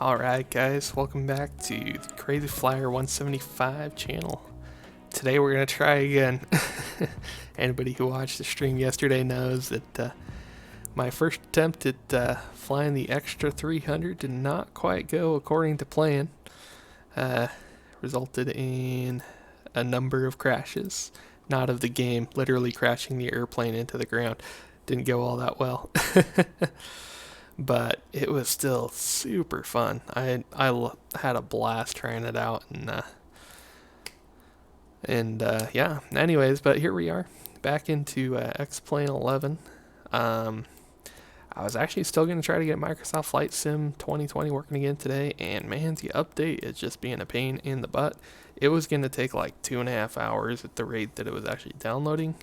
Alright guys, welcome back to the Crazy Flyer 175 channel. Today we're going to try again. Anybody who watched the stream yesterday knows that my first attempt at flying the extra 300 did not quite go according to plan. Resulted in a number of crashes. Not of the game, literally crashing the airplane into the ground. Didn't go all that well. But it was still super fun. I had a blast trying it out, and yeah. Anyways, but here we are, back into XP11. I was actually still going to try to get Microsoft Flight Sim 2020 working again today, and man, the update is just being a pain in the butt. It was going to take like 2.5 hours at the rate that it was actually downloading.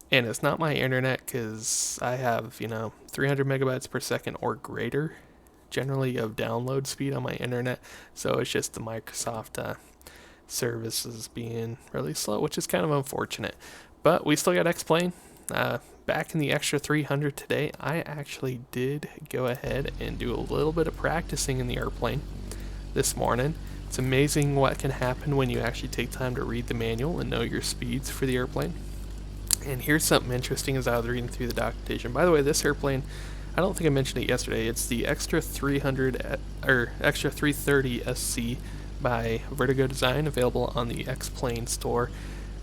And it's not my internet because I have, 300 megabytes per second or greater generally of download speed on my internet. So it's just the Microsoft services being really slow, which is kind of unfortunate. But we still got X-Plane. Back in the extra 300 today, I actually did go ahead and do a little bit of practicing in the airplane this morning. It's amazing what can happen when you actually take time to read the manual and know your speeds for the airplane. And here's something interesting as I was reading through the documentation. By the way, this airplane, I don't think I mentioned it yesterday. It's the Extra 300 or Extra 330 SC by Vertigo Design, available on the X-Plane store.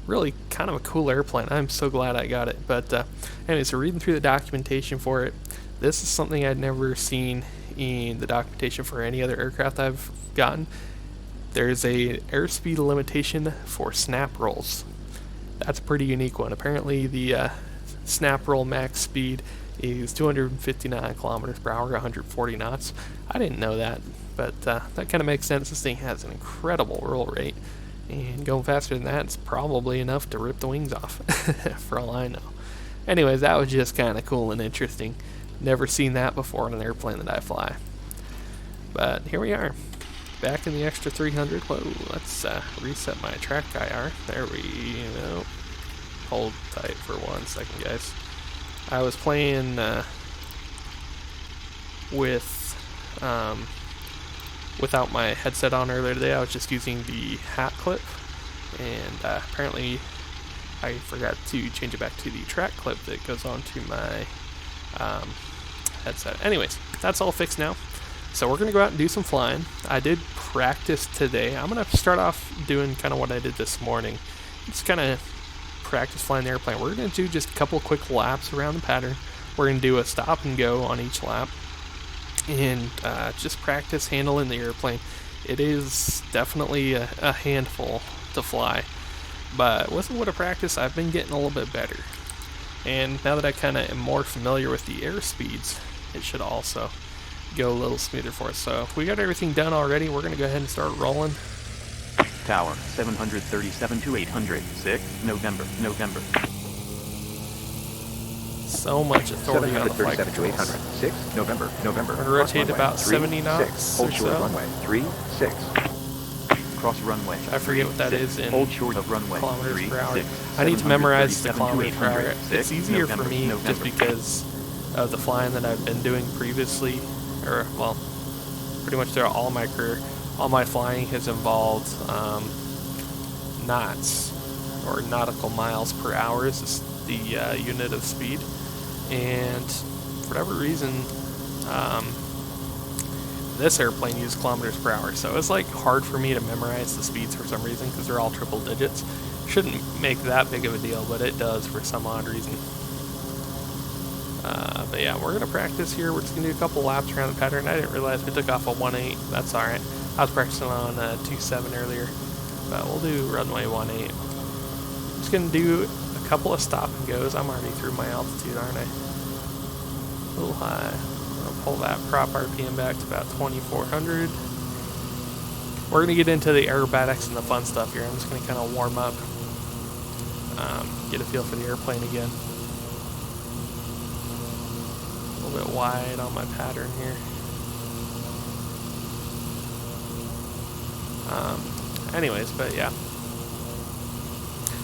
Really kind of a cool airplane. I'm so glad I got it. But anyway, so reading through the documentation for it, this is something I'd never seen in the documentation for any other aircraft I've gotten. There's a airspeed limitation for snap rolls. That's a pretty unique one. Apparently the snap roll max speed is 259 kilometers per hour, 140 knots. I didn't know that, but that kind of makes sense. This thing has an incredible roll rate, and going faster than that is probably enough to rip the wings off, for all I know. Anyways, that was just kind of cool and interesting. Never seen that before in an airplane that I fly. But here we are, back in the extra 300. Whoa, let's reset my track IR. There we go. Hold tight for 1 second, guys. I was playing without my headset on earlier today. I was just using the hat clip, and apparently I forgot to change it back to the track clip that goes onto my headset. Anyways, that's all fixed now. So we're going to go out and do some flying. I did practice today. I'm going to start off doing kind of what I did this morning. Just kind of practice flying the airplane. We're going to do just a couple quick laps around the pattern. We're going to do a stop and go on each lap, and just practice handling the airplane. It is definitely a handful to fly, but with a little practice, I've been getting a little bit better. And now that I kind of am more familiar with the air speeds, it should also go a little smoother for us. So if we got everything done already, we're going to go ahead and start rolling. Tower 737 to 800, 6 November. So much authority on the flight 737 to 800, 6 November. We're going to rotate about 70 knots or Hold short of so. runway 36. Cross runway. I forget what that is in Hold short of runway kilometers per hour. 36. I need to memorize the 737 to kilometers per hour. 800, It's easier for me just because of the flying that I've been doing previously, or well, pretty much throughout all my career. All my flying has involved knots, or nautical miles per hour is the unit of speed, and for whatever reason this airplane uses kilometers per hour, so it's like hard for me to memorize the speeds for some reason because they're all triple digits. Shouldn't make that big of a deal, but it does for some odd reason. But yeah, we're going to practice here. We're just going to do a couple laps around the pattern. I didn't realize we took off a 1.8. That's alright. I was practicing on 2.7 earlier, but we'll do runway 1.8. I'm just going to do a couple of stop and goes. I'm already through my altitude, aren't I? A little high. I'm going to pull that prop RPM back to about 2,400. We're going to get into the aerobatics and the fun stuff here. I'm just going to kind of warm up, get a feel for the airplane again. A little bit wide on my pattern here. Anyways, but yeah.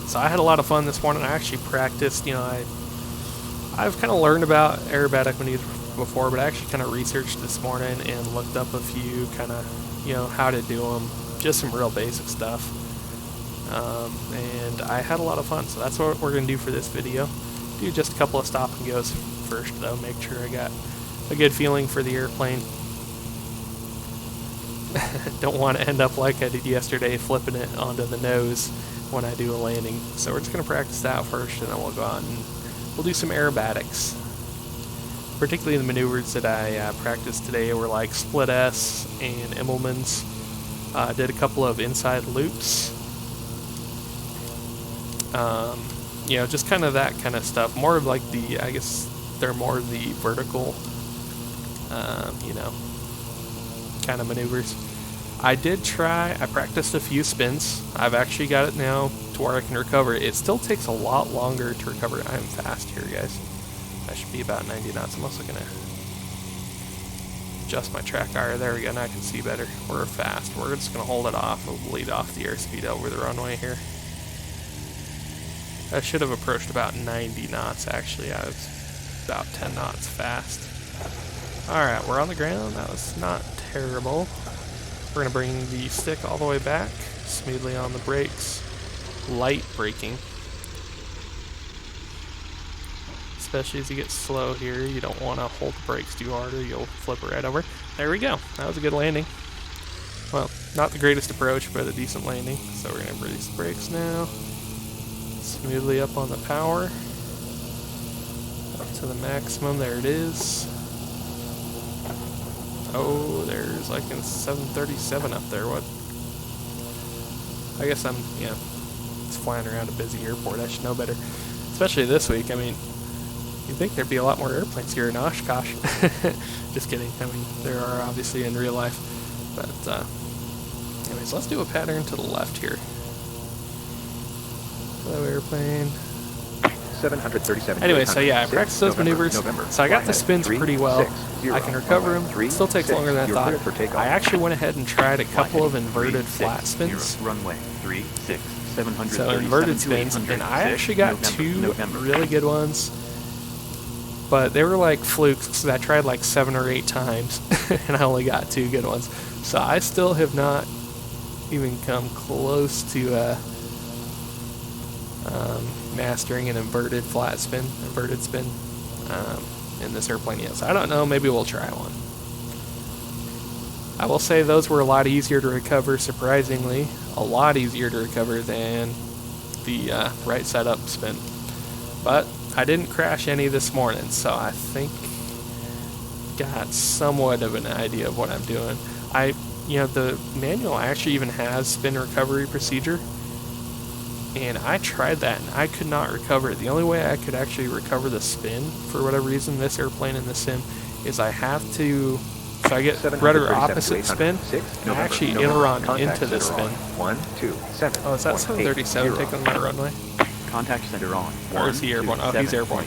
So I had a lot of fun this morning. I actually practiced, I've kind of learned about aerobatic maneuvers before, but I actually kind of researched this morning and looked up a few kind of, how to do them, just some real basic stuff. And I had a lot of fun, so that's what we're going to do for this video. Do just a couple of stop and goes first, though. Make sure I got a good feeling for the airplane. Don't want to end up like I did yesterday, flipping it onto the nose when I do a landing. So we're just going to practice that first, and then we'll go out and we'll do some aerobatics. Particularly the maneuvers that I practiced today were like split S and Immelmann's. Did a couple of inside loops. Just kind of that kind of stuff. More of like I guess they're more of the vertical, kind of maneuvers. I practiced a few spins. I've actually got it now to where I can recover. It still takes a lot longer to recover. I'm fast here, guys. I should be about 90 knots. I'm also going to adjust my track hour. There we go. Now I can see better. We're fast. We're just going to hold it off. We'll bleed off the airspeed over the runway here. I should have approached about 90 knots, actually. I was about 10 knots fast. Alright, we're on the ground. That was not terrible. We're going to bring the stick all the way back, smoothly on the brakes. Light braking. Especially as you get slow here, you don't want to hold the brakes too hard or you'll flip it right over. There we go. That was a good landing. Well, not the greatest approach, but a decent landing. So we're going to release the brakes now. Smoothly up on the power. Up to the maximum. There it is. Oh, there's like a 737 up there. What? I guess it's flying around a busy airport. I should know better. Especially this week. I mean, you'd think there'd be a lot more airplanes here in Oshkosh. Just kidding. I mean, there are obviously in real life. But, anyways, let's do a pattern to the left here. Hello, airplane. 737. Anyway, so yeah, I practiced those maneuvers. So I got the spins pretty well. I can recover them. It still takes longer than I thought. I actually went ahead and tried a couple of inverted flat spins. Runway 36, 737. So inverted spins, and I actually got two really good ones. But they were like flukes, because I tried like 7 or 8 times, and I only got 2 good ones. So I still have not even come close to mastering an inverted spin in this airplane yet. So I don't know, maybe we'll try one. I will say those were a lot easier to recover, surprisingly. A lot easier to recover than the right side up spin. But I didn't crash any this morning, so I think got somewhat of an idea of what I'm doing. The manual actually even has spin recovery procedure. And I tried that, and I could not recover it. The only way I could actually recover the spin, for whatever reason, this airplane in the sim, is I have to... So I get rudder opposite spin, and I actually aileron into the spin. 1, 2, 7. Oh, is that 737 taking my runway? Contact center on. Or is he airborne? Oh, he's airborne.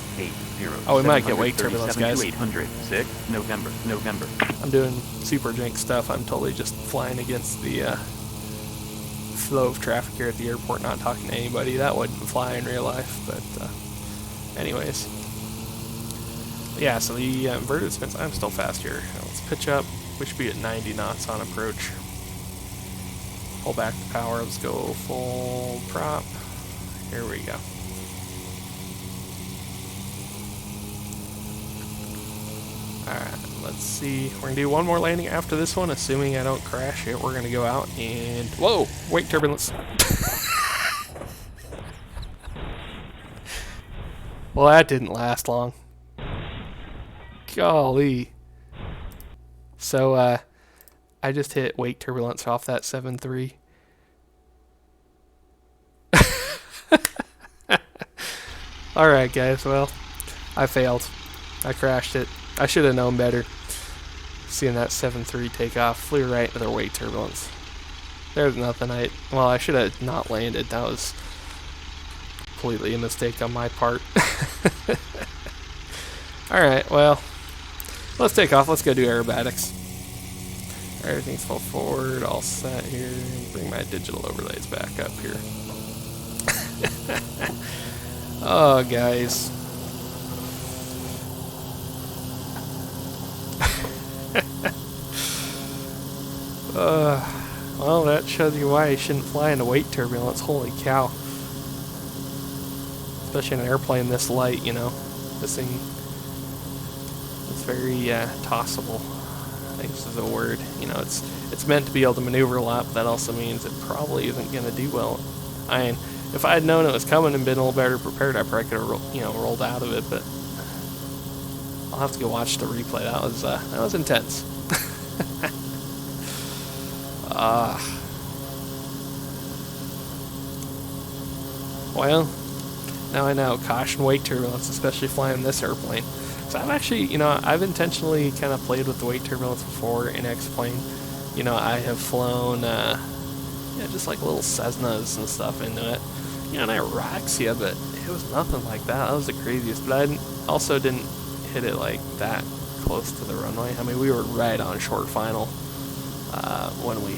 Oh, we might get wake turbulence, guys. 800, 6, November. I'm doing super jank stuff. I'm totally just flying against the... flow of traffic here at the airport, not talking to anybody. That wouldn't fly in real life, but anyways. Yeah, so the inverted spins, I'm still fast here. Let's pitch up. We should be at 90 knots on approach. Pull back the power. Let's go full prop. Here we go. Alright, let's see. We're going to do one more landing after this one, assuming I don't crash it. We're going to go out and... Whoa! Wake turbulence. Well, that didn't last long. Golly. So, I just hit wake turbulence off that 7.3. Alright, guys. Well, I failed. I crashed it. I should have known better. Seeing that 7.3 take off, flew right into their wake turbulence. There's nothing. I should have not landed. That was completely a mistake on my part. Alright, well, let's take off. Let's go do aerobatics. Everything's full forward, all set here. Bring my digital overlays back up here. Oh, guys. Well, that shows you why you shouldn't fly into weight turbulence. Holy cow. Especially in an airplane this light, you know. This thing is very tossable. I think this is a word. You know, it's meant to be able to maneuver a lot, but that also means it probably isn't going to do well. I mean, if I had known it was coming and been a little better prepared, I probably could have, rolled out of it, but I'll have to go watch the replay. That was intense. Well, now I know. Caution weight turbulence, especially flying this airplane. So I've actually, I've intentionally kind of played with the weight turbulence before in X-Plane. I have flown, just like little Cessnas and stuff into it. And I rocks you, but it was nothing like that. That was the craziest. But I also didn't hit it like that close to the runway. I mean, we were right on short final when we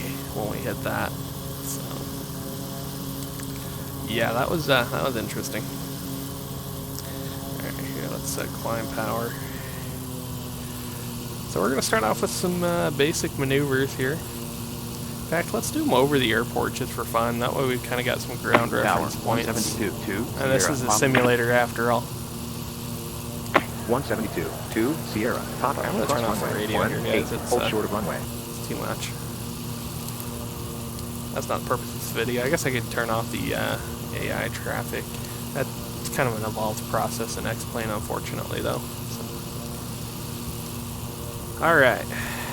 hit that. So yeah, that was interesting. All right, here, let's climb power. So we're gonna start off with some basic maneuvers here. In fact, let's do them over the airport just for fun. That way we've kind of got some ground reference points. 172, And this is a simulator after all. 172, 2, Sierra, Papa, I'm going to turn off the radio here, guys. It's hold short of runway. It's too much. That's not the purpose of this video. I guess I could turn off the AI traffic. That's kind of an involved process in X-Plane, unfortunately, though. Alright,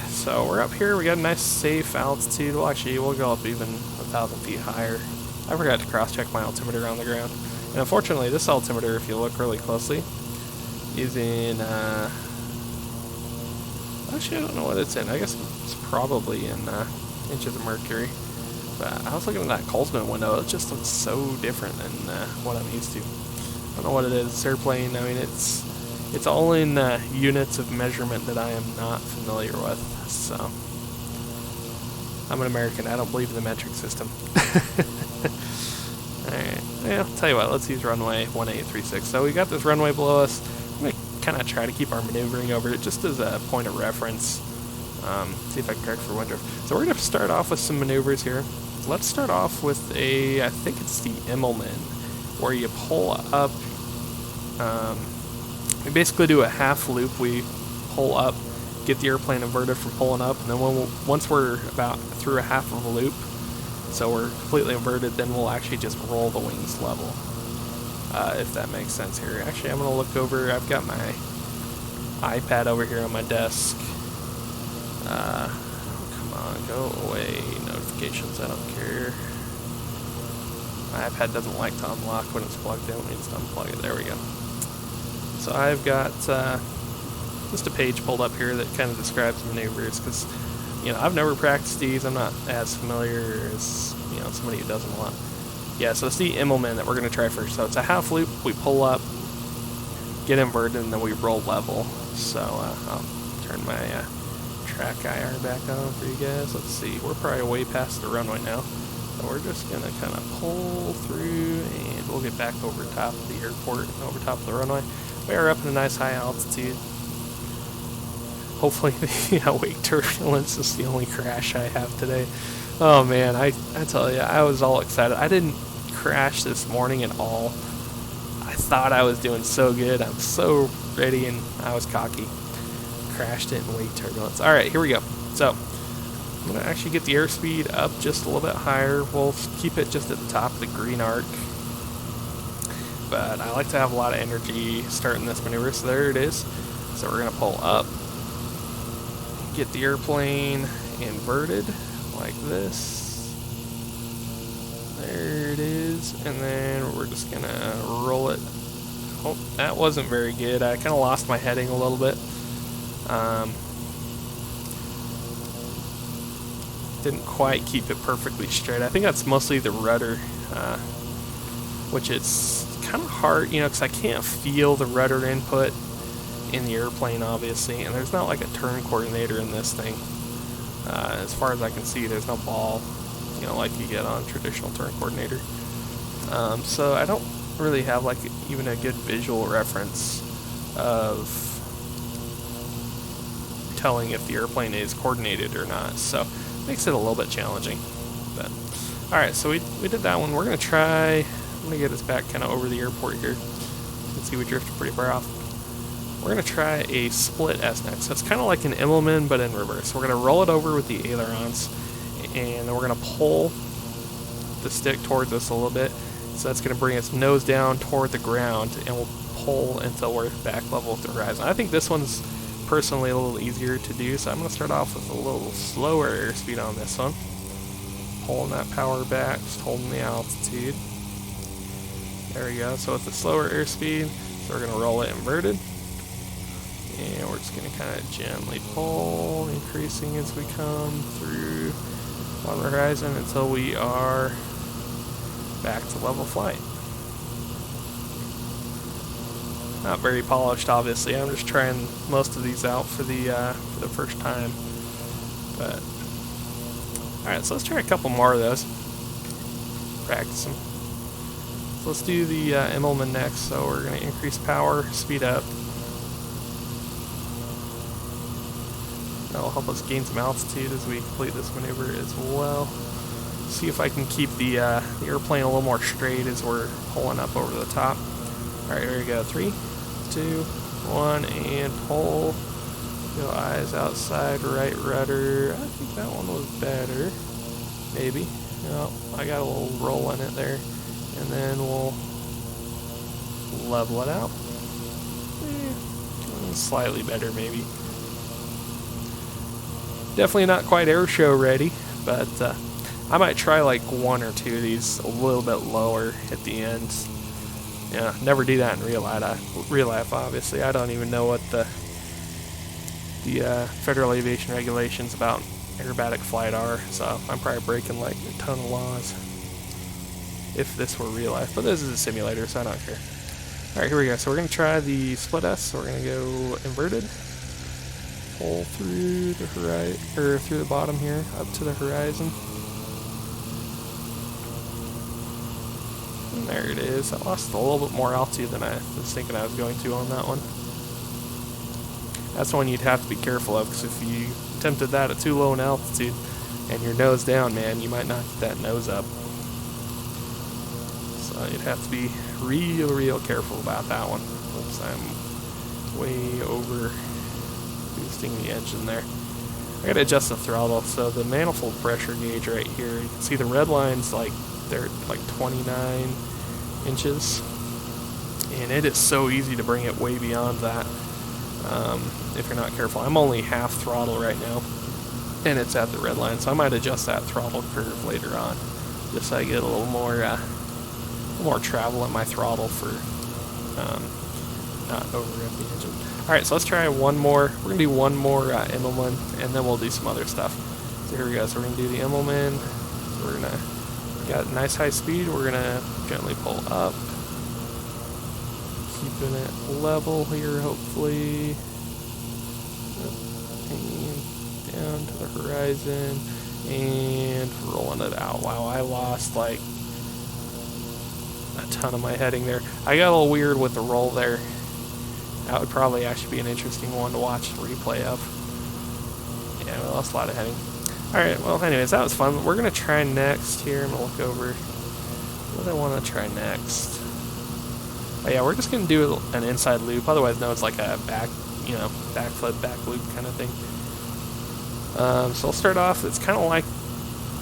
so we're up here. We got a nice safe altitude. Well, actually, we'll go up even 1,000 feet higher. I forgot to cross-check my altimeter on the ground. And unfortunately, this altimeter, if you look really closely, is in, actually I don't know what it's in. I guess it's probably in inches of mercury. But I was looking at that Colesman window. It just looks so different than what I'm used to. I don't know what it is. This airplane, I mean, it's all in units of measurement that I am not familiar with. So I'm an American. I don't believe in the metric system. Alright, yeah, I'll tell you what, let's use runway 1836. So we got this runway below us. I'm going to kind of try to keep our maneuvering over it just as a point of reference. See if I can correct for wind drift. So we're going to start off with some maneuvers here. Let's start off with I think it's the Immelman, where you pull up, we basically do a half loop. We pull up, get the airplane inverted from pulling up, and then once we're about through a half of a loop, so we're completely inverted, then we'll actually just roll the wings level, if that makes sense here. Actually, I'm going to look over. I've got my iPad over here on my desk. Come on, go away, notifications, I don't care. My iPad doesn't like to unlock when it's plugged in. It means to unplug it. There we go. So I've got just a page pulled up here that kind of describes maneuvers, because I've never practiced these. I'm not as familiar as somebody who does them a lot. Yeah, so it's the Immelman that we're going to try first. So it's a half loop. We pull up, get inverted, and then we roll level. So I'll turn my track IR back on for you guys. Let's see. We're probably way past the runway now. So we're just going to kind of pull through, and we'll get back over top of the airport, over top of the runway. We are up in a nice high altitude. Hopefully the weight turbulence is the only crash I have today. Oh man, I tell you, I was all excited. I didn't crash this morning at all. I thought I was doing so good. I'm so ready, and I was cocky. Crashed it in weight turbulence. Alright, here we go. So I'm going to actually get the airspeed up just a little bit higher. We'll keep it just at the top of the green arc. But I like to have a lot of energy starting this maneuver, so there it is. So we're going to pull up, get the airplane inverted like this. There it is, and then we're just going to roll it. Oh, that wasn't very good. I kind of lost my heading a little bit. Didn't quite keep it perfectly straight. I think that's mostly the rudder, which is kind of hard, because I can't feel the rudder input in the airplane, obviously, and there's not like a turn coordinator in this thing. As far as I can see, there's no ball, like you get on a traditional turn coordinator. So I don't really have like even a good visual reference of telling if the airplane is coordinated or not. So makes it a little bit challenging. But all right, so we did that one. We're gonna try. I'm gonna get us back kind of over the airport here. You can see we drifted pretty far off. We're gonna try a split S next. So it's kind of like an Immelman but in reverse. We're gonna roll it over with the ailerons, and then we're gonna pull the stick towards us a little bit. So that's gonna bring us nose down toward the ground, and we'll pull until we're back level with the horizon. I think this one's personally a little easier to do, so I'm gonna start off with a little slower airspeed on this one. Pulling that power back, just holding the altitude. There we go. So with the slower airspeed, so we're gonna roll it inverted. And we're just going to kind of gently pull, increasing as we come through on the horizon until we are back to level flight. Not very polished, obviously. I'm just trying most of these out for the first time. But all right, so let's try a couple more of those. Practice them. So let's do the Immelman next. So we're going to increase power, speed up. That'll help us gain some altitude as we complete this maneuver as well. See if I can keep the airplane a little more straight as we're pulling up over the top. Alright, here we go. 3, 2, 1, and pull. Go eyes outside, right rudder. I think that one was better. Maybe. No, I got a little roll in it there. And then we'll level it out. Slightly better, maybe. Definitely not quite air show ready, but I might try like one or two of these a little bit lower at the end. Yeah, never do that in real life, obviously. I don't even know what the Federal Aviation Regulations about aerobatic flight are, so I'm probably breaking like a ton of laws if this were real life. But this is a simulator, so I don't care. Alright, here we go. So we're going to try the split S. So we're going to go inverted. Pull through the horizon, or through the bottom here, up to the horizon. And there it is. I lost a little bit more altitude than I was thinking I was going to on that one. That's one you'd have to be careful of, because if you attempted that at too low an altitude and your nose down, man, you might not get that nose up. So you'd have to be real careful about that one. Oops, I'm way over boosting the engine there. I gotta adjust the throttle. So the manifold pressure gauge right here, you can see the red lines, like they're like 29 inches, and it is so easy to bring it way beyond that if you're not careful. I'm only half throttle right now, and it's at the red line, so I might adjust that throttle curve later on, just so I get a little more travel in my throttle for not overrev the engine. Alright, so let's try one more. We're going to do one more Immelman, and then we'll do some other stuff. So here we go. So we're going to do the Immelman. So we're going to got a nice high speed. We're going to gently pull up. Keeping it level here, hopefully. And down to the horizon. And rolling it out. Wow, I lost like a ton of my heading there. I got a little weird with the roll there. That would probably actually be an interesting one to watch the replay of. Yeah, we lost a lot of heading. Alright, well, anyways, that was fun. We're going to try next here. I'm going to look over. What do I want to try next? Oh, yeah, we're just going to do an inside loop. Otherwise known as like a back flip, back loop kind of thing. So we'll start off. It's kind of like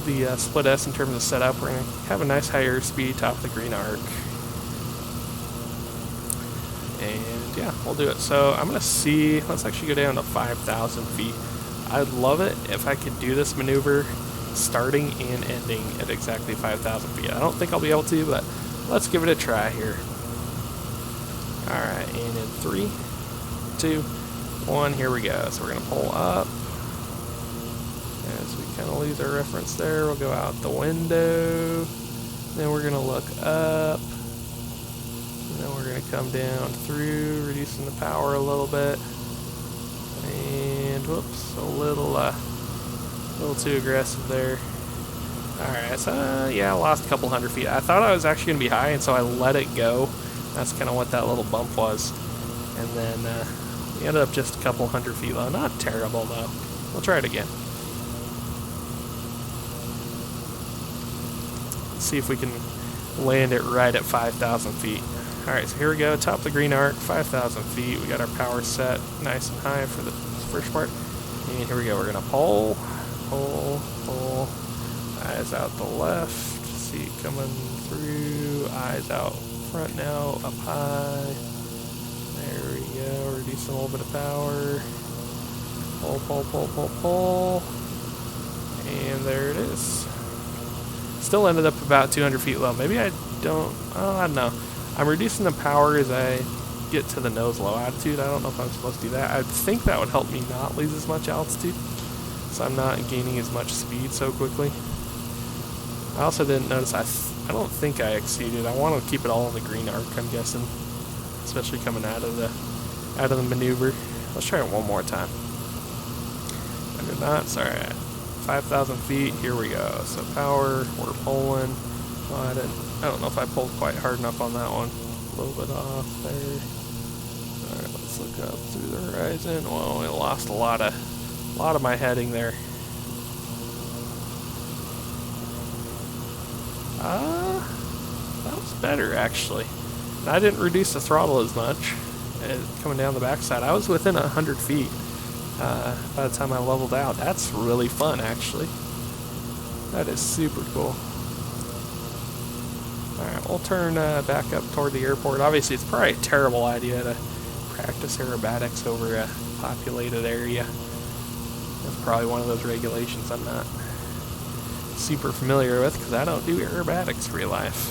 the split S in terms of setup. We're going to have a nice high airspeed, top of the green arc. And yeah, we'll do it. So I'm going to see, let's actually go down to 5,000 feet. I'd love it if I could do this maneuver starting and ending at exactly 5,000 feet. I don't think I'll be able to, but let's give it a try here. Alright, and in 3, 2, 1, here we go. So we're going to pull up. As we kind of lose our reference there, we'll go out the window. Then we're going to look up. And then we're going to come down through, reducing the power a little bit. And whoops, a little too aggressive there. Alright, so yeah, I lost a couple hundred feet. I thought I was actually going to be high, and so I let it go. That's kind of what that little bump was. And then We ended up just a couple hundred feet low. Not terrible, though. We'll try it again. Let's see if we can land it right at 5,000 feet. Alright, so here we go. Top of the green arc, 5,000 feet. We got our power set nice and high for the first part. And here we go. We're going to pull. Eyes out the left. See it coming through. Eyes out front now. Up high. There we go. Reducing a little bit of power. Pull. And there it is. Still ended up about 200 feet low. Maybe I don't know. I'm reducing the power as I get to the nose low altitude. I don't know if I'm supposed to do that. I think that would help me not lose as much altitude, so I'm not gaining as much speed so quickly. I also didn't notice, I don't think I exceeded. I want to keep it all in the green arc, I'm guessing, especially coming out of the maneuver. Let's try it one more time. I did not. Sorry. 5,000 feet. Here we go. So power. We're pulling. Oh, I don't know if I pulled quite hard enough on that one. A little bit off there. All right. Let's look up through the horizon. Well, we lost a lot of my heading there. That was better actually. And I didn't reduce the throttle as much coming down the backside. I was within 100 feet by the time I leveled out. That's really fun actually. That is super cool. Alright, we'll turn back up toward the airport. Obviously it's probably a terrible idea to practice aerobatics over a populated area. That's probably one of those regulations I'm not super familiar with because I don't do aerobatics real life.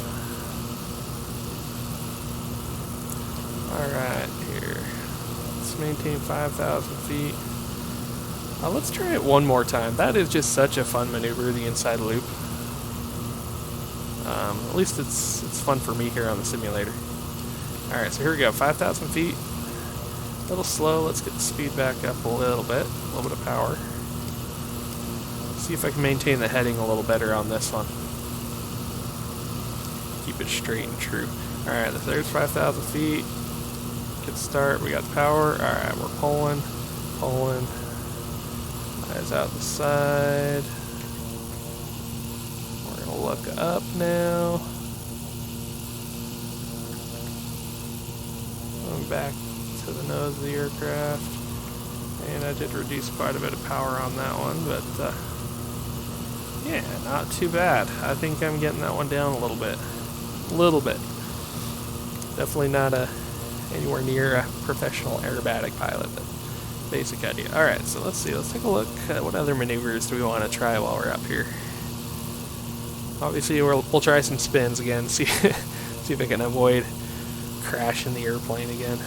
Alright, here. Let's maintain 5,000 feet. Let's try it one more time. That is just such a fun maneuver, the inside loop. At least it's fun for me here on the simulator. Alright, so here we go. 5,000 feet. A little slow. Let's get the speed back up a little bit. A little bit of power. See if I can maintain the heading a little better on this one. Keep it straight and true. Alright, there's 5,000 feet. Good start. We got the power. Alright, we're pulling. Eyes out the side. We're going to look up now. Going back to the nose of the aircraft. And I did reduce quite a bit of power on that one, but yeah, not too bad. I think I'm getting that one down a little bit. Definitely not anywhere near a professional aerobatic pilot, but basic idea. Alright, so let's see. Let's take a look at what other maneuvers do we want to try while we're up here. Obviously, we'll try some spins again, see if I can avoid crashing the airplane again.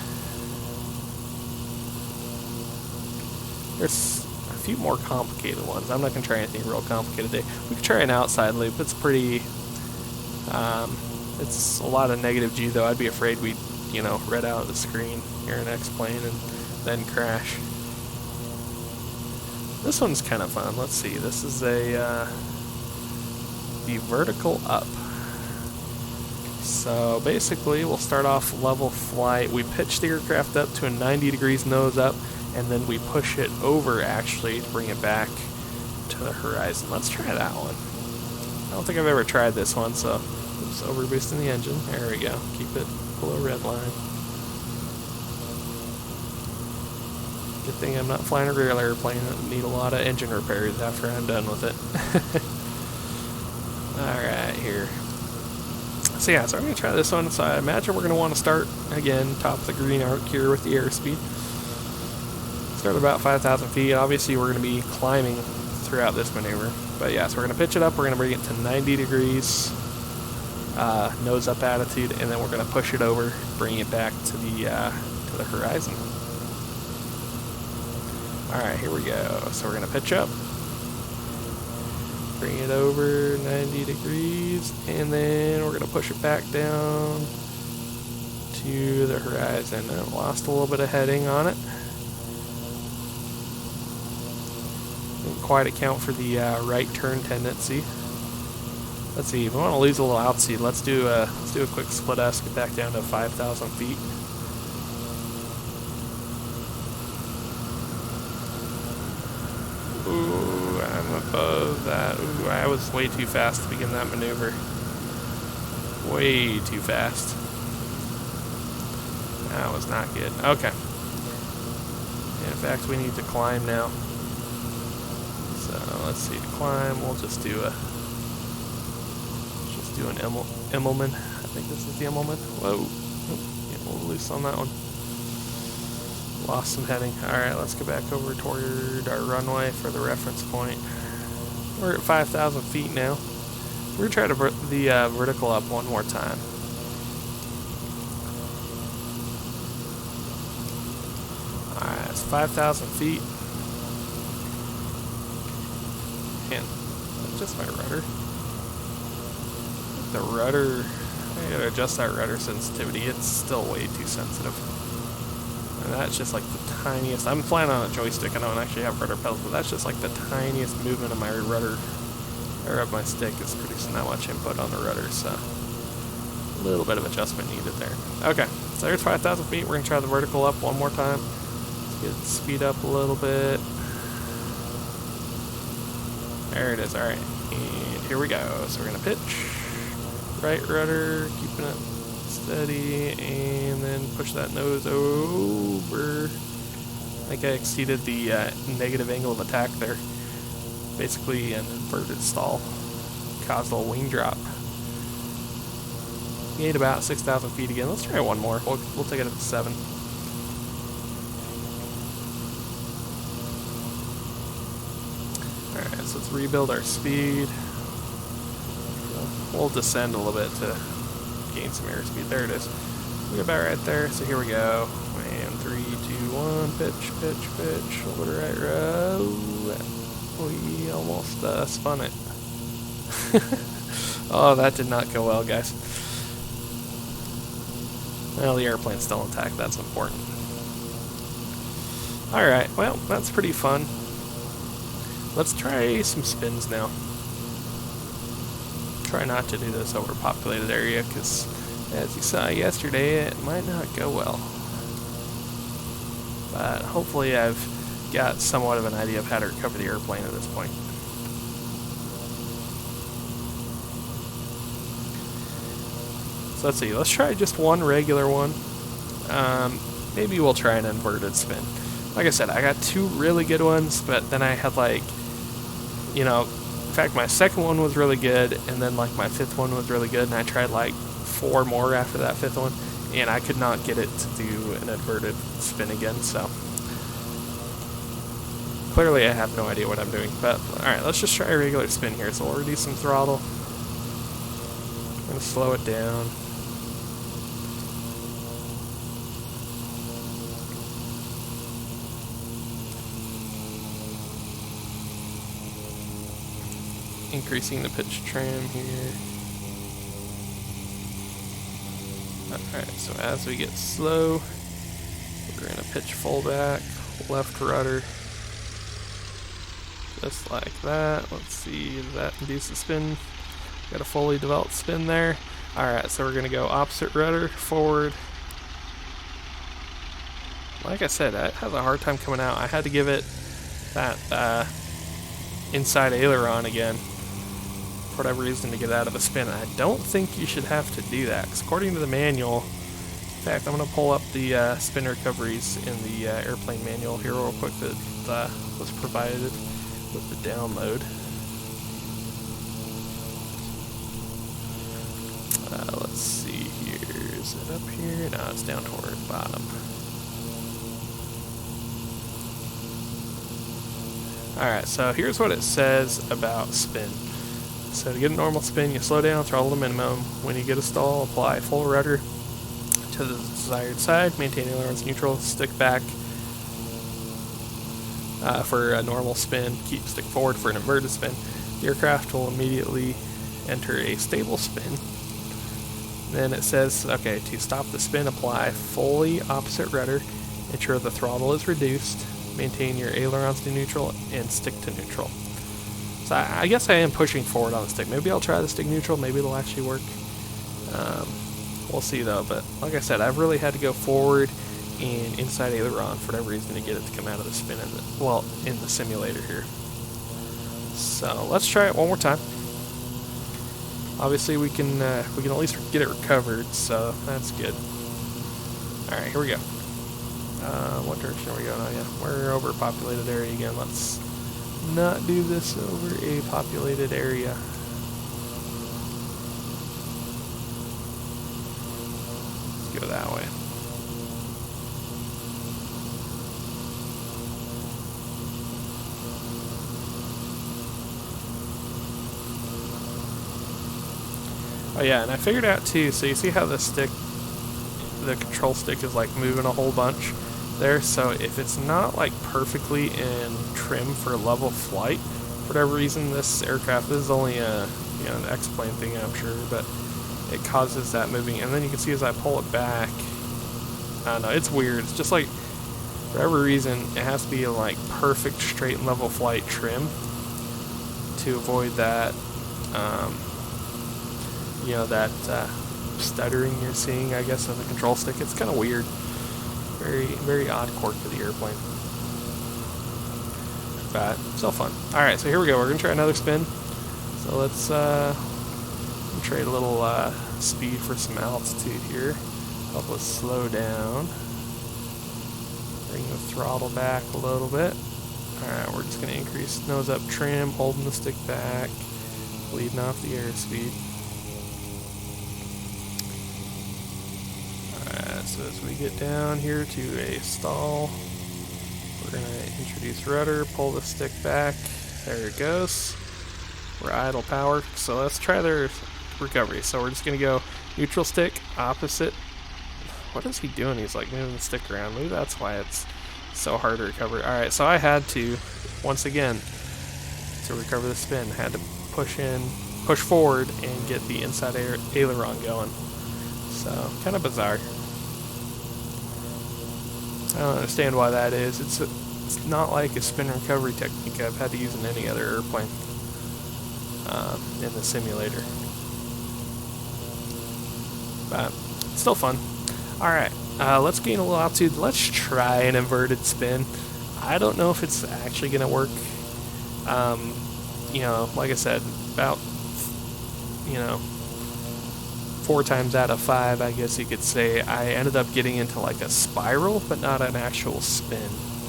There's a few more complicated ones. I'm not going to try anything real complicated today. We could try an outside loop. It's pretty... it's a lot of negative G, though. I'd be afraid we'd, red out the screen here in X-Plane and then crash. This one's kind of fun. Let's see. This is the vertical up. So basically, we'll start off level flight. We pitch the aircraft up to a 90 degrees nose up, and then we push it over, actually, to bring it back to the horizon. Let's try that one. I don't think I've ever tried this one, so oops, over boosting the engine. There we go. Keep it below red line. Good thing I'm not flying a real airplane. I need a lot of engine repairs after I'm done with it. Alright, here. So yeah, so I'm going to try this one. So I imagine we're going to want to start, again, top of the green arc here with the airspeed. Start about 5,000 feet. Obviously, we're going to be climbing throughout this maneuver. But yeah, so we're going to pitch it up. We're going to bring it to 90 degrees nose up attitude, and then we're going to push it over, bring it back to the horizon. Alright, here we go. So we're going to pitch up, bring it over 90 degrees, and then we're going to push it back down to the horizon. I lost a little bit of heading on it. Didn't quite account for the right turn tendency. Let's see, if we want to lose a little altitude, let's do a quick split S, get back down to 5,000 feet. Ooh, I'm above that. Ooh, I was way too fast to begin that maneuver. Way too fast. That was not good. Okay. In fact, we need to climb now. So let's see, to climb, we'll just do an Immelman. I think this is the Immelman. Whoa. Getting a little loose on that one. Lost some heading. Alright, let's go back over toward our runway for the reference point. We're at 5,000 feet now. We're going to try the vertical up one more time. Alright, it's 5,000 feet. And just my rudder. The rudder, I gotta adjust that rudder sensitivity. It's still way too sensitive. And that's just like the tiniest. I'm flying on a joystick. I don't actually have rudder pedals, but that's just like the tiniest movement of my rudder, or of my stick, is producing that much input on the rudder. So a little bit of adjustment needed there. Okay, so there's 5,000 feet. We're gonna try the vertical up one more time. Let's get the speed up a little bit. There it is. All right, and here we go. So we're gonna pitch. Right rudder, keeping it steady, and then push that nose over. I think I exceeded the negative angle of attack there. Basically an inverted stall. Caused a little wing drop. Gained about 6,000 feet again. Let's try one more. We'll take it up to 7. Alright, so let's rebuild our speed. We'll descend a little bit to gain some airspeed. There it is. We're about right there. So here we go. And 3, 2, 1. Pitch, pitch, pitch. Over the right row. We almost spun it. Oh, that did not go well, guys. Well, the airplane's still intact. That's important. Alright, well, that's pretty fun. Let's try some spins now. Try not to do this overpopulated area, because as you saw yesterday, it might not go well. But hopefully I've got somewhat of an idea of how to recover the airplane at this point. So let's see, let's try just one regular one. Maybe we'll try an inverted spin. Like I said, I got 2 really good ones, but then I had like, you know, in fact, my second one was really good, and then like my 5th one was really good, and I tried like 4 more after that 5th one, and I could not get it to do an inverted spin again, so clearly I have no idea what I'm doing. But alright, let's just try a regular spin here. So we'll reduce some throttle. I'm going to slow it down. Increasing the pitch trim here. Alright, so as we get slow, we're going to pitch full back, left rudder, just like that. Let's see, does that induce a spin? Got a fully developed spin there. Alright, so we're going to go opposite rudder, forward. Like I said, that has a hard time coming out. I had to give it that inside aileron again, for whatever reason, to get out of a spin. And I don't think you should have to do that, because according to the manual, in fact, I'm going to pull up the spin recoveries in the airplane manual here real quick that was provided with the download. Let's see here. Is it up here? No, it's down toward the bottom. Alright, so here's what it says about spin. So to get a normal spin, you slow down, throttle to minimum. When you get a stall, apply full rudder to the desired side, maintain ailerons neutral, stick back for a normal spin, stick forward for an inverted spin. The aircraft will immediately enter a stable spin. Then it says, okay, to stop the spin, apply fully opposite rudder, ensure the throttle is reduced, maintain your ailerons to neutral, and stick to neutral. So I guess I am pushing forward on the stick. Maybe I'll try the stick neutral. Maybe it'll actually work. We'll see though. But like I said, I've really had to go forward and inside aileron for whatever reason to get it to come out of the spin in the simulator here. So let's try it one more time. Obviously we can at least get it recovered, so that's good. Alright, here we go. What direction are we going? Oh yeah, we're over a populated area again. Let's not do this over a populated area. Let's go that way. Oh yeah, and I figured out too, so you see how the control stick is like moving a whole bunch there, so if it's not like perfectly in trim for level flight, for whatever reason, this aircraft, this is only a, you know, an X-plane thing, I'm sure, but it causes that moving, and then you can see as I pull it back, I don't know, it's weird, it's just like, for whatever reason, it has to be in like perfect straight and level flight trim to avoid that, you know, that stuttering you're seeing, I guess, of the control stick. It's kind of weird. Very, very odd quirk to the airplane. But still fun. Alright, so here we go. We're going to try another spin. So let's trade a little speed for some altitude here. Help us slow down. Bring the throttle back a little bit. Alright, we're just going to increase nose up trim, holding the stick back, leading off the airspeed. So as we get down here to a stall, we're going to introduce rudder, pull the stick back, there it goes. We're idle power, so let's try their recovery. So we're just going to go neutral stick, opposite. What is he doing? He's like moving the stick around. Maybe that's why it's so hard to recover. Alright, so I had to, once again, to recover the spin, had to push forward and get the inside aileron going. So, kind of bizarre. I don't understand why that is. It's not like a spin recovery technique I've had to use in any other airplane in the simulator. But it's still fun. Alright, let's gain a little altitude. Let's try an inverted spin. I don't know if it's actually going to work. You know, like I said, about, you know, 4 times out of 5, I guess you could say, I ended up getting into like a spiral, but not an actual spin,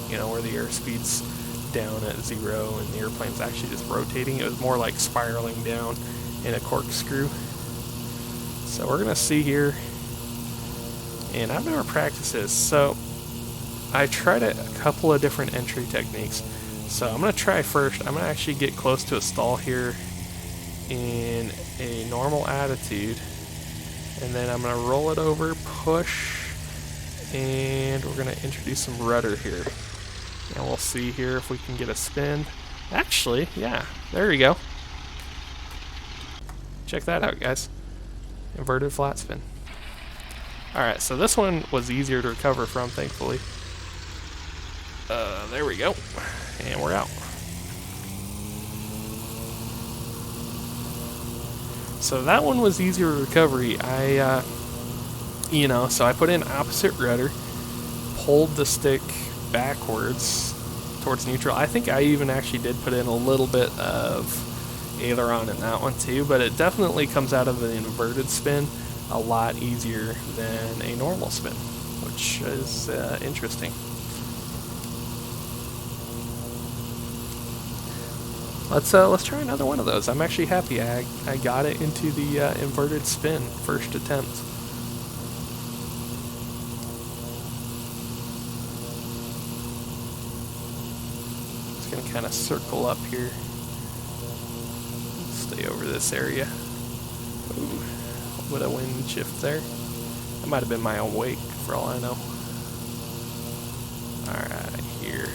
you know, where the airspeed's down at 0 and the airplane's actually just rotating. It was more like spiraling down in a corkscrew. So we're gonna see here, and I've never practiced this, so I tried a couple of different entry techniques. So I'm gonna try first. I'm gonna actually get close to a stall here in a normal attitude, and then I'm going to roll it over, push, and we're going to introduce some rudder here. And we'll see here if we can get a spin. Actually, yeah, there we go. Check that out, guys. Inverted flat spin. Alright, so this one was easier to recover from, thankfully. There we go. And we're out. So that one was easier recovery. You know, so I put in opposite rudder, pulled the stick backwards towards neutral. I think I even actually did put in a little bit of aileron in that one too, but it definitely comes out of an inverted spin a lot easier than a normal spin, which is interesting. Let's try another one of those. I'm actually happy I got it into the inverted spin first attempt. Just gonna kind of circle up here. Stay over this area. Ooh, a little bit of wind shift there. That might have been my own wake for all I know. Alright, here.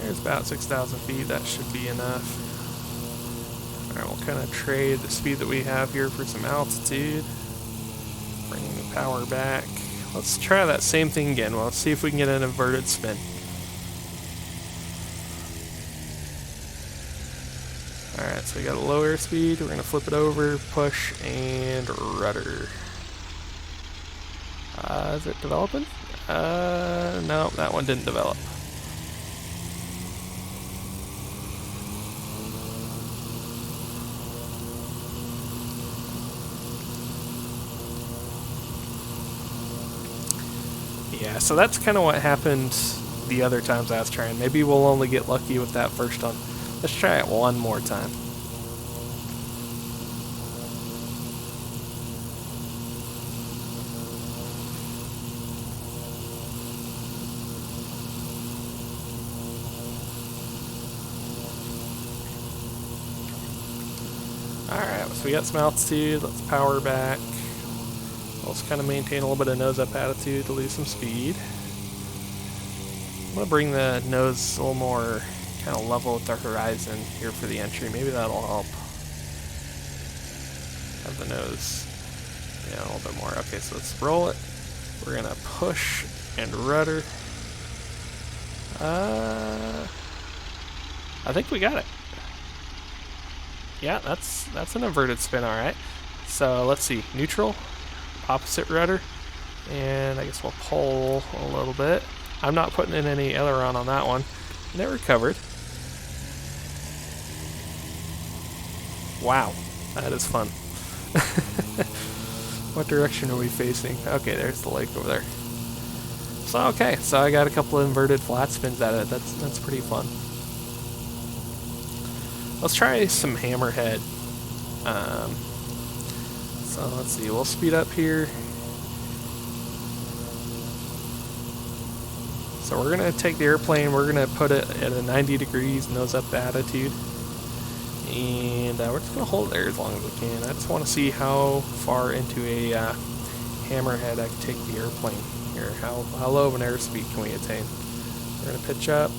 There's about 6,000 feet, that should be enough. Alright, we'll kind of trade the speed that we have here for some altitude. Bring the power back. Let's try that same thing again. Well, let's see if we can get an inverted spin. Alright, so we got a low airspeed. We're going to flip it over, push, and rudder. Is it developing? No, that one didn't develop. Yeah, so that's kind of what happened the other times I was trying. Maybe we'll only get lucky with that first one. Let's try it one more time. Alright, so we got some altitude. Let's power back. Let's kind of maintain a little bit of nose up attitude to lose some speed. I'm going to bring the nose a little more kind of level with the horizon here for the entry. Maybe that'll help. Have the nose, yeah, a little bit more. Okay, so let's roll it. We're going to push and rudder. I think we got it. Yeah, that's an inverted spin, alright. So let's see, neutral, opposite rudder, and I guess we'll pull a little bit. I'm not putting in any aileron on that one. And it recovered. Wow, that is fun. What direction are we facing? Okay, there's the lake over there. So okay, so I got a couple of inverted flat spins out of it. That's pretty fun. Let's try some hammerhead. So let's see, we'll speed up here. So we're gonna take the airplane, we're gonna put it at a 90 degrees nose up attitude. And we're just gonna hold it there as long as we can. I just wanna see how far into a hammerhead I can take the airplane here. How low of an airspeed can we attain? We're gonna pitch up.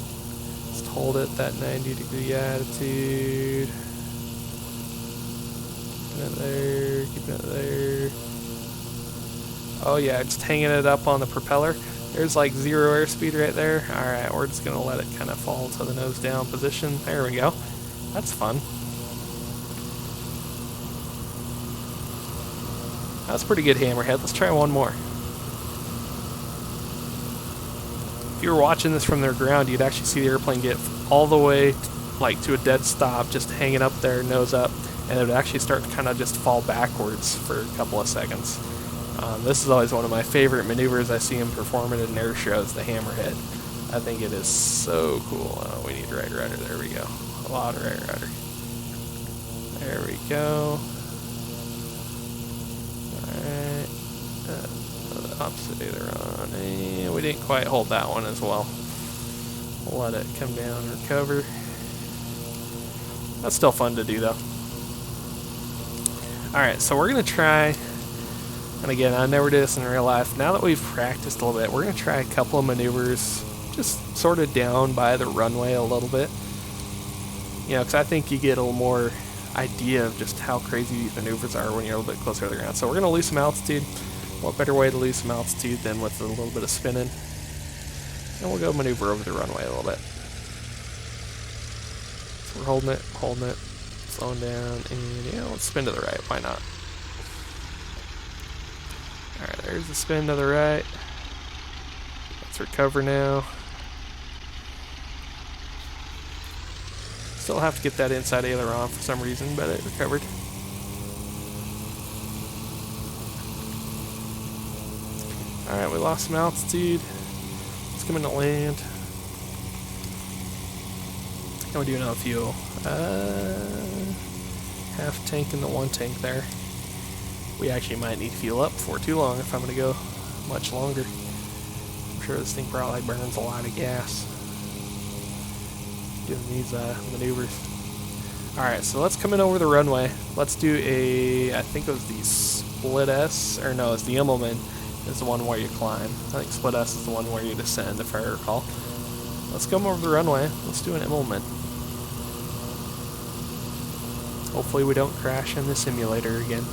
Just hold it that 90 degree attitude. Keeping it there, keeping it there. Oh yeah, just hanging it up on the propeller. There's like 0 airspeed right there. Alright, we're just gonna let it kind of fall to the nose down position. There we go. That's fun. That's pretty good hammerhead. Let's try one more. If you were watching this from the ground, you'd actually see the airplane get all the way like to a dead stop, just hanging up there, nose up, and it would actually start to kind of just fall backwards for a couple of seconds. This is always one of my favorite maneuvers. I see them performing in air shows, the hammerhead. I think it is so cool. Oh, we need right rudder. There we go. A lot of right rudder. There we go. Alright. The opposite aileron. And we didn't quite hold that one as well. We'll let it come down and recover. That's still fun to do though. Alright, so we're going to try, and again, I never did this in real life. Now that we've practiced a little bit, we're going to try a couple of maneuvers just sort of down by the runway a little bit. You know, because I think you get a little more idea of just how crazy these maneuvers are when you're a little bit closer to the ground. So we're going to lose some altitude. What better way to lose some altitude than with a little bit of spinning? And we'll go maneuver over the runway a little bit. So we're holding it, slowing down, and yeah, let's spin to the right. Why not? Alright, there's the spin to the right. Let's recover now. Still have to get that inside aileron for some reason, but it recovered. Alright, we lost some altitude. Let's come into land. How are we doing on fuel? Half tank in the 1 tank there. We actually might need fuel up before too long if I'm going to go much longer. I'm sure this thing probably burns a lot of gas doing these maneuvers. Alright, so let's come in over the runway. Let's do a, I think it was the split S, or no, it's the Immelman is the one where you climb. I think split S is the one where you descend, if I recall. Let's come over the runway. Let's do an Immelman. Hopefully we don't crash in the simulator again.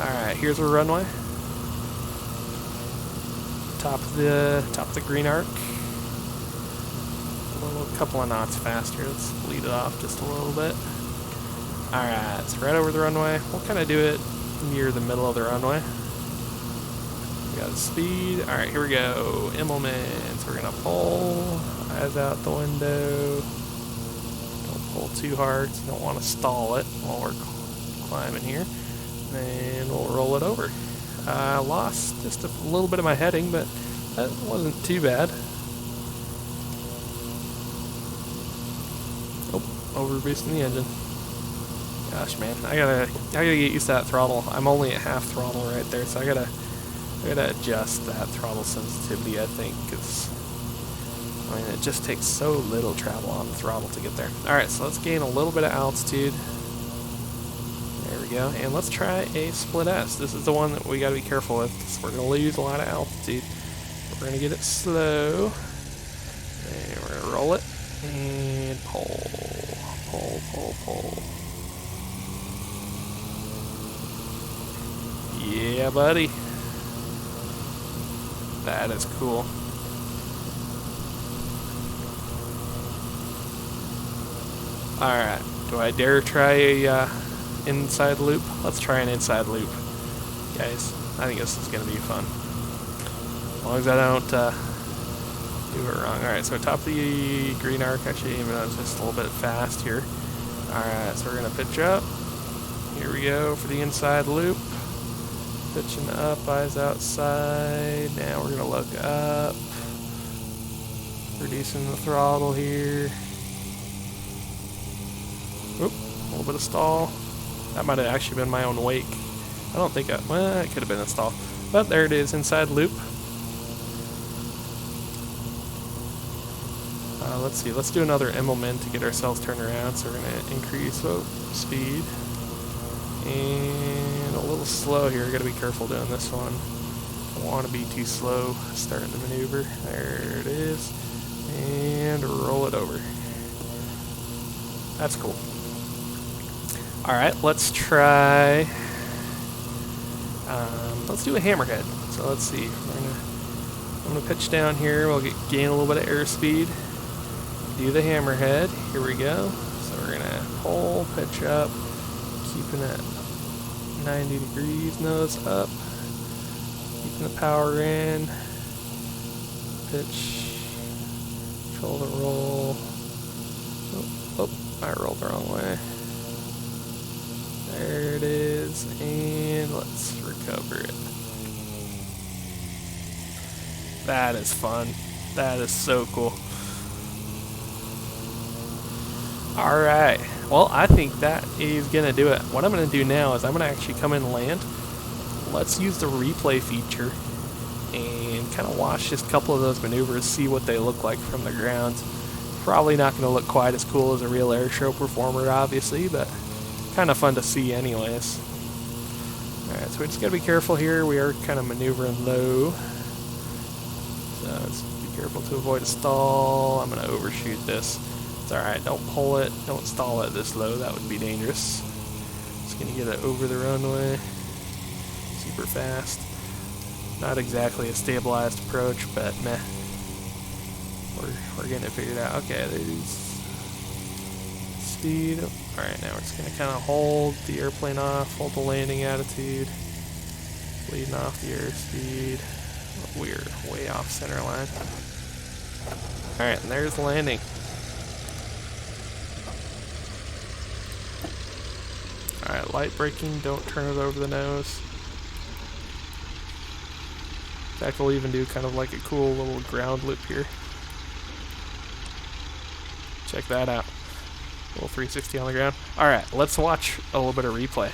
Alright, here's our runway. Top of the green arc. A couple of knots faster. Let's lead it off just a little bit. Alright, so right over the runway. We'll kind of do it near the middle of the runway. We got the speed. Alright, here we go. Immelman. So we're going to pull. Eyes out the window. Don't pull too hard. So don't want to stall it while we're climbing here. And we'll roll it over. I lost just a little bit of my heading, but that wasn't too bad. Oh, over boosting the engine. Gosh, man, I gotta get used to that throttle. I'm only at half throttle right there, so I gotta adjust that throttle sensitivity, I think, because I mean, it just takes so little travel on the throttle to get there. All right, so let's gain a little bit of altitude. There we go, and let's try a split S. This is the one that we gotta be careful with, because we're gonna lose a lot of altitude. We're gonna get it slow, and we're gonna roll it and pull. Yeah, buddy. That is cool. Alright, do I dare try a inside loop? Let's try an inside loop. Guys, I think this is going to be fun. As long as I don't do it wrong. Alright, so top of the green arc, actually aiming on just a little bit fast here. Alright, so we're going to pitch up. Here we go for the inside loop. Pitching up, eyes outside. Now we're going to look up. Reducing the throttle here. Oop, a little bit of stall. That might have actually been my own wake. I don't think well, it could have been a stall. But there it is, inside loop. Let's see, let's do another Immelman to get ourselves turned around. So we're going to increase speed. And a little slow here. Gotta be careful doing this one. Don't want to be too slow starting the maneuver. There it is. And roll it over. That's cool. Alright, let's try. Let's do a hammerhead. So let's see. I'm gonna pitch down here. We'll gain a little bit of airspeed. Do the hammerhead. Here we go. So we're gonna pull, pitch up. Keeping it 90 degrees, nose up, keeping the power in, pitch, control the roll. Oh, I rolled the wrong way. There it is, and let's recover it. That is fun. That is so cool. Alright, well, I think that is going to do it. What I'm going to do now is I'm going to actually come in and land. Let's use the replay feature and kind of watch just a couple of those maneuvers, see what they look like from the ground. Probably not going to look quite as cool as a real air show performer, obviously, but kind of fun to see anyways. Alright, so we just got to be careful here. We are kind of maneuvering low. So let's be careful to avoid a stall. I'm going to overshoot this. Alright, don't pull it, don't stall it this low, that would be dangerous. Just gonna get it over the runway, super fast. Not exactly a stabilized approach, but meh. We're getting it figured out. Okay, there's speed. Alright, now we're just gonna kind of hold the airplane off, hold the landing attitude, leading off the airspeed. We're way off center line. Alright, and there's the landing. Alright, light braking, don't turn it over the nose. In fact, we'll even do kind of like a cool little ground loop here. Check that out. A little 360 on the ground. Alright, let's watch a little bit of replay.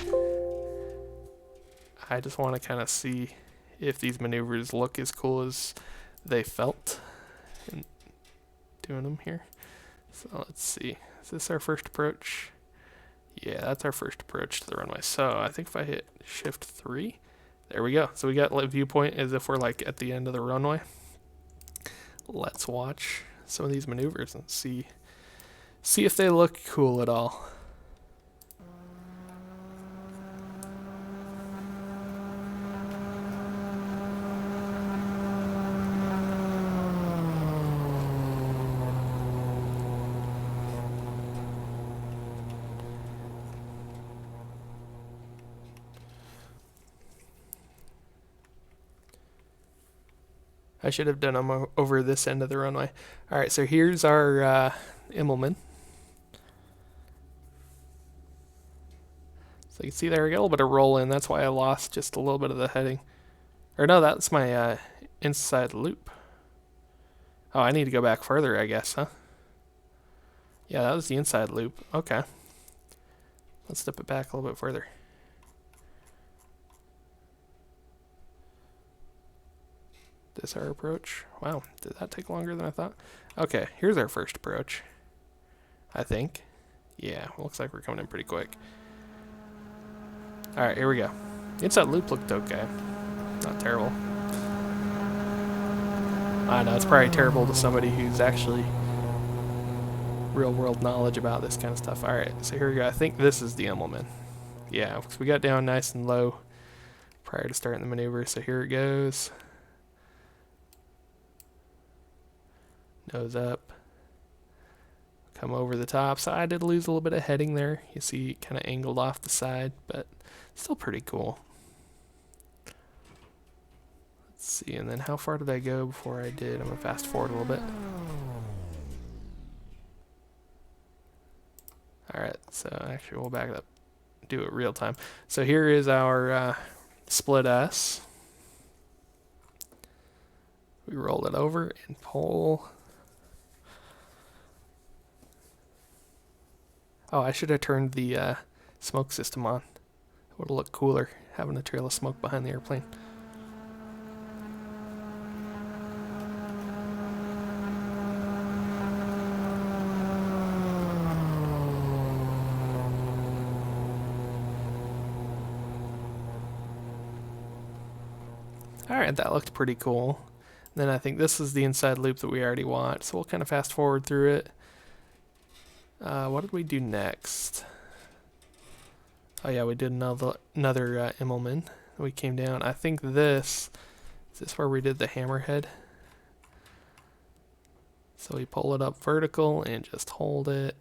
I just want to kind of see if these maneuvers look as cool as they felt in doing them here. So let's see. Is this our first approach? Yeah, that's our first approach to the runway. So I think if I hit shift 3, there we go. So we got like viewpoint as if we're like at the end of the runway. Let's watch some of these maneuvers and see if they look cool at all. I should have done them over this end of the runway. Alright, so here's our Immelman. So you can see there we got a little bit of roll in. That's why I lost just a little bit of the heading. Or no, that's my inside loop. Oh, I need to go back further, I guess, huh? Yeah, that was the inside loop. Okay. Let's step it back a little bit further. This our approach? Wow, did that take longer than I thought? Okay, here's our first approach. I think. Yeah, looks like we're coming in pretty quick. Alright, here we go. The inside loop looked okay. Not terrible. I know, it's probably terrible to somebody who's actually real world knowledge about this kind of stuff. Alright, so here we go. I think this is the Immelman. Yeah, because we got down nice and low prior to starting the maneuver, so here it goes. Nose up. Come over the top. So I did lose a little bit of heading there. You see it kind of angled off the side, but still pretty cool. Let's see, and then how far did I go before I did? I'm going to fast forward a little bit. Alright, so actually we'll back it up. Do it real time. So here is our split S. We roll it over and pull. Oh, I should have turned the smoke system on. It would have looked cooler having a trail of smoke behind the airplane. Alright, that looked pretty cool. Then I think this is the inside loop that we already want, so we'll kind of fast forward through it. What did we do next? Oh yeah, we did another Immelman. We came down. I think is this where we did the hammerhead? So we pull it up vertical and just hold it.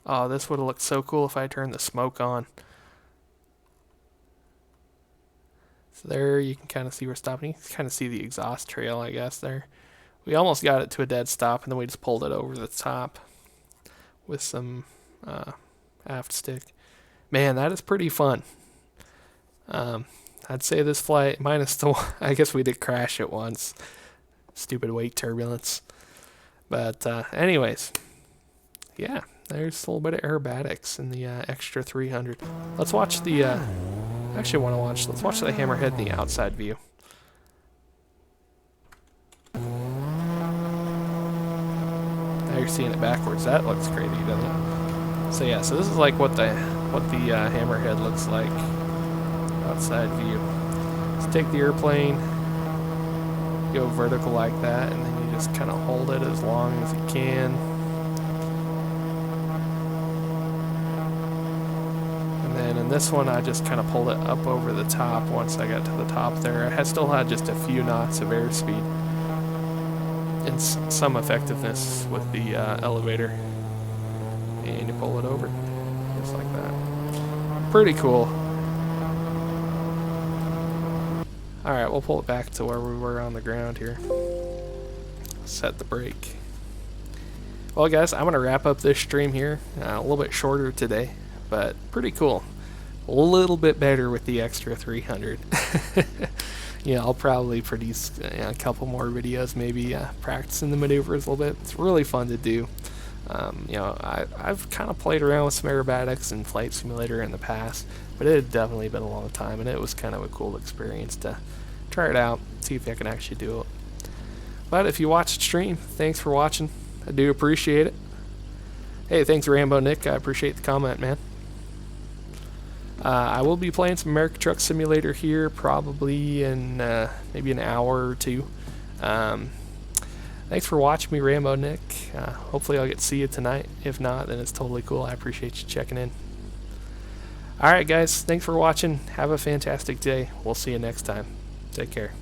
Oh, this would have looked so cool if I turned the smoke on. So there you can kind of see we're stopping. You can kind of see the exhaust trail, I guess, there. We almost got it to a dead stop, and then we just pulled it over the top with some aft stick. Man, that is pretty fun. I'd say this flight, minus the, I guess we did crash it once. Stupid wake turbulence. But anyways, yeah, there's a little bit of aerobatics in the extra 300. Let's watch the, let's watch the hammerhead in the outside view. Now you're seeing it backwards. That looks crazy, doesn't it? So yeah, so this is like what the hammerhead looks like outside view. So take the airplane, go vertical like that, and then you just kind of hold it as long as you can. And then in this one, I just kind of pulled it up over the top once I got to the top there. I still had just a few knots of airspeed and some effectiveness with the elevator. And you pull it over, just like that. Pretty cool. Alright, we'll pull it back to where we were on the ground here. Set the brake. Well guys, I'm going to wrap up this stream here. A little bit shorter today, but pretty cool. A little bit better with the extra 300. Yeah, I'll probably produce a couple more videos, maybe practicing the maneuvers a little bit. It's really fun to do. You know, I've kind of played around with some aerobatics and Flight Simulator in the past, but it had definitely been a long time, and it was kind of a cool experience to try it out, see if I can actually do it. But if you watched the stream, thanks for watching. I do appreciate it. Hey, thanks Rambo Nick. I appreciate the comment, man. I will be playing some American Truck Simulator here probably in maybe an hour or two. Thanks for watching me, Rambo Nick. Hopefully I'll get to see you tonight. If not, then it's totally cool. I appreciate you checking in. Alright guys, thanks for watching. Have a fantastic day. We'll see you next time. Take care.